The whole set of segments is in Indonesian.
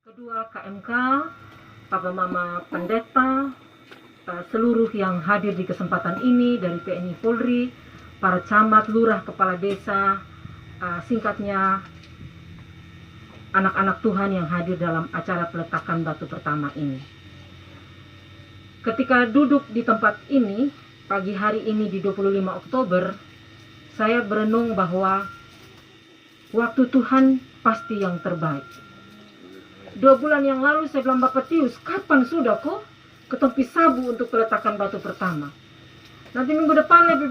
Kedua KMK, Papa Mama Pendeta, seluruh yang hadir di kesempatan ini dari TNI Polri, para camat, lurah, kepala desa, singkatnya anak-anak Tuhan yang hadir dalam acara peletakan batu pertama ini. Ketika duduk di tempat ini, pagi hari ini di 25 Oktober, saya berenung bahwa waktu Tuhan pasti yang terbaik. 2 bulan yang lalu saya bilang, Bapak Tius, kapan sudah kok ketompi sabu untuk peletakan batu pertama? Nanti minggu depan lebih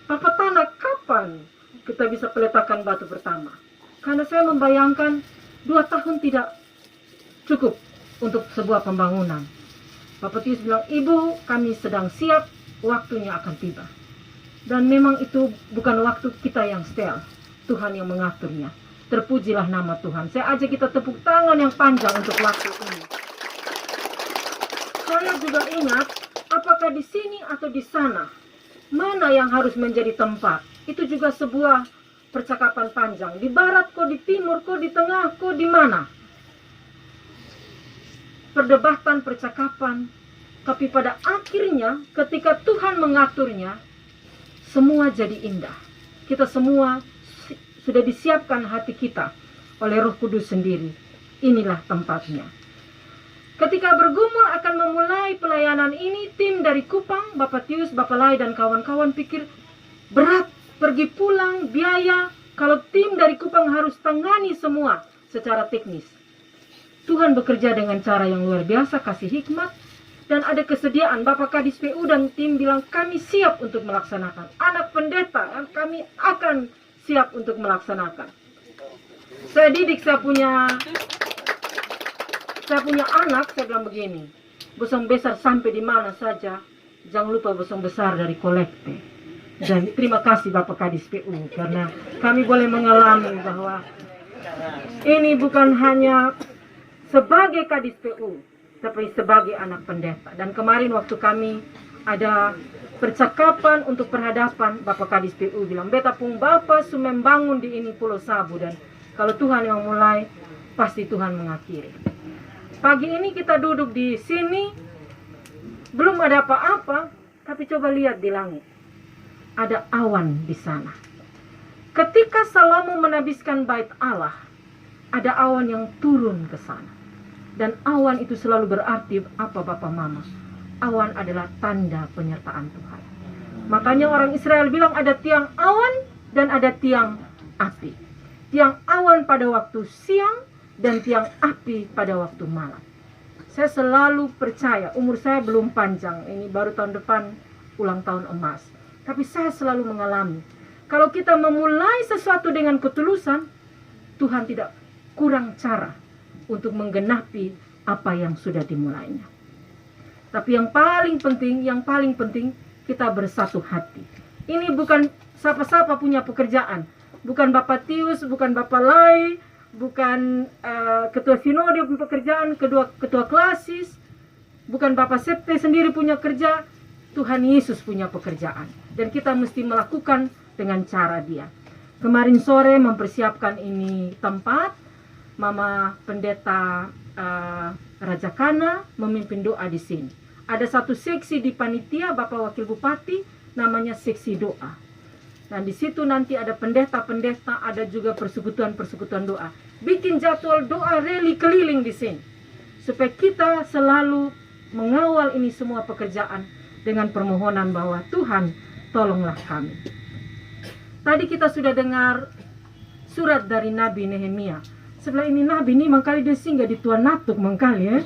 Papa Tanah, kapan kita bisa peletakan batu pertama? Karena saya membayangkan 2 tahun tidak cukup untuk sebuah pembangunan. Bapak Tius bilang, Ibu, kami sedang siap, waktunya akan tiba. Dan memang itu bukan waktu kita yang setel, Tuhan yang mengaturnya. Terpujilah nama Tuhan. Saya ajak kita tepuk tangan yang panjang untuk waktu ini. Saya juga ingat, apakah di sini atau di sana, mana yang harus menjadi tempat. Itu juga sebuah percakapan panjang. Di barat kok, di timur kok, di tengah kok, di mana. Perdebatan, percakapan. Tapi pada akhirnya, ketika Tuhan mengaturnya, semua jadi indah. Kita semua sudah disiapkan hati kita oleh Roh Kudus sendiri. Inilah tempatnya. Ketika bergumul akan memulai pelayanan ini, tim dari Kupang, Bapak Tius, Bapak Lai, dan kawan-kawan pikir berat, pergi pulang, biaya, kalau tim dari Kupang harus tangani semua secara teknis. Tuhan bekerja dengan cara yang luar biasa, kasih hikmat, dan ada kesediaan. Bapak Kadis PU dan tim bilang, kami siap untuk melaksanakan. Anak pendeta, kami akan siap untuk melaksanakan. Saya didik, saya punya anak, saya bilang begini, bosong besar sampai di mana saja, jangan lupa bosong besar dari kolekte. Dan terima kasih Bapak Kadis PU, karena kami boleh mengalami bahwa ini bukan hanya sebagai Kadis PU, tapi sebagai anak pendeta. Dan kemarin waktu kami ada percakapan untuk perhadapan, Bapak Kadis PU bilang, beta pun Bapak membangun di ini Pulau Sabu, dan kalau Tuhan yang mulai, pasti Tuhan mengakhiri. Pagi ini kita duduk di sini, belum ada apa-apa, tapi coba lihat di langit. Ada awan di sana. Ketika Salomo menabiskan bait Allah, ada awan yang turun ke sana. Dan awan itu selalu berarti apa Bapak Mama? Awan adalah tanda penyertaan Tuhan. Makanya orang Israel bilang ada tiang awan dan ada tiang api. Tiang awan pada waktu siang dan tiang api pada waktu malam. Saya selalu percaya, umur saya belum panjang, ini baru tahun depan ulang tahun emas. Tapi saya selalu mengalami, kalau kita memulai sesuatu dengan ketulusan, Tuhan tidak kurang cara untuk menggenapi apa yang sudah dimulainya. Tapi yang paling penting kita bersatu hati. Ini bukan siapa-siapa punya pekerjaan. Bukan Bapak Tius, bukan Bapak Lai, bukan Ketua Sinode punya pekerjaan, Ketua Klasis, bukan Bapak Septe sendiri punya kerja. Tuhan Yesus punya pekerjaan. Dan kita mesti melakukan dengan cara Dia. Kemarin sore mempersiapkan ini tempat, Mama Pendeta Raja Kana memimpin doa di sini. Ada satu seksi di panitia, Bapak Wakil Bupati, namanya seksi doa. Dan di situ nanti ada pendeta-pendeta, ada juga persekutuan-persekutuan doa. Bikin jadwal doa rally keliling di sini. Supaya kita selalu mengawal ini semua pekerjaan dengan permohonan bahwa Tuhan, tolonglah kami. Tadi kita sudah dengar surat dari Nabi Nehemia. Sebelah ini Nabi ini mangkali dia singgah di Tuan Natuk mangkali ya.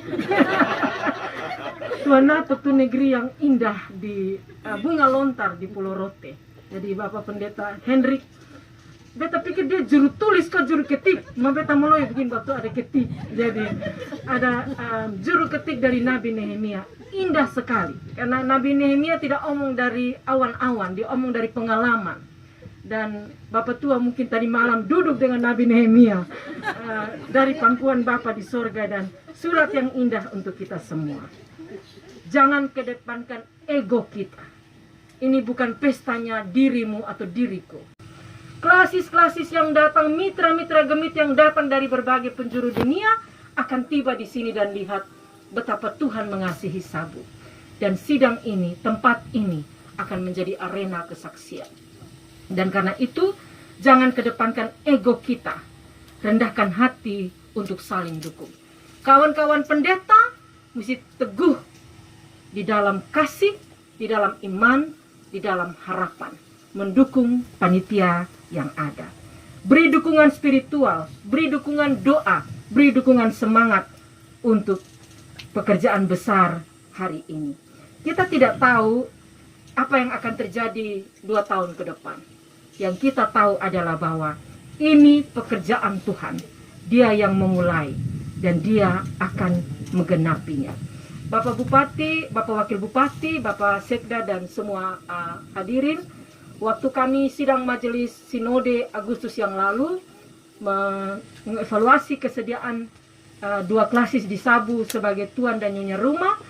Tuan Natuk itu negeri yang indah di bunga lontar di Pulau Rote. Jadi Bapak Pendeta Hendrik, beta pikir dia juru tulis ke juru ketik. Beta mulai begini waktu ada ketik. Jadi ada juru ketik dari Nabi Nehemia. Indah sekali. Karena Nabi Nehemia tidak omong dari awan-awan, dia omong dari pengalaman. Dan Bapak Tua mungkin tadi malam duduk dengan Nabi Nehemia dari pangkuan Bapak di sorga, dan surat yang indah untuk kita semua. Jangan kedepankan ego kita. Ini bukan pestanya dirimu atau diriku. Klasis-klasis yang datang, mitra-mitra gemit yang datang dari berbagai penjuru dunia akan tiba di sini dan lihat betapa Tuhan mengasihi Sabu. Dan sidang ini, tempat ini akan menjadi arena kesaksian. Dan karena itu, jangan kedepankan ego kita. Rendahkan hati untuk saling dukung. Kawan-kawan pendeta mesti teguh di dalam kasih, di dalam iman, di dalam harapan. Mendukung panitia yang ada. Beri dukungan spiritual, beri dukungan doa, beri dukungan semangat untuk pekerjaan besar hari ini. Kita tidak tahu apa yang akan terjadi 2 tahun ke depan. Yang kita tahu adalah bahwa ini pekerjaan Tuhan. Dia yang memulai dan dia akan menggenapinya. Bapak Bupati, Bapak Wakil Bupati, Bapak Sekda dan semua hadirin, waktu kami sidang majelis sinode Agustus yang lalu mengevaluasi kesediaan 2 klasis di Sabu sebagai tuan dan nyonya rumah.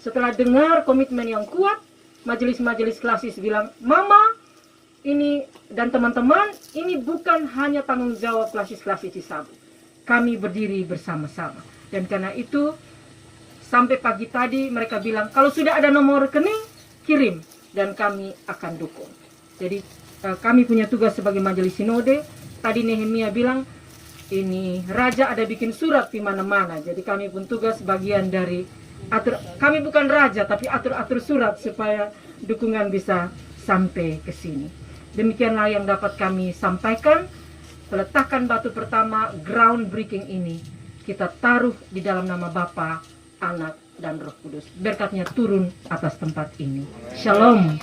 Setelah dengar komitmen yang kuat, majelis-majelis klasis bilang, Mama, ini dan teman-teman, ini bukan hanya tanggung jawab klasis-klasis di Sabu. Kami berdiri bersama-sama. Dan karena itu, sampai pagi tadi mereka bilang, kalau sudah ada nomor rekening, kirim. Dan kami akan dukung. Jadi kami punya tugas sebagai majelis sinode. Tadi Nehemia bilang, ini raja ada bikin surat di mana-mana. Jadi kami pun tugas bagian dari kami bukan raja, tapi atur-atur surat supaya dukungan bisa sampai ke sini. Demikianlah yang dapat kami sampaikan. Peletakan batu pertama, groundbreaking ini, kita taruh di dalam nama Bapa, Anak, dan Roh Kudus. Berkatnya turun atas tempat ini. Shalom.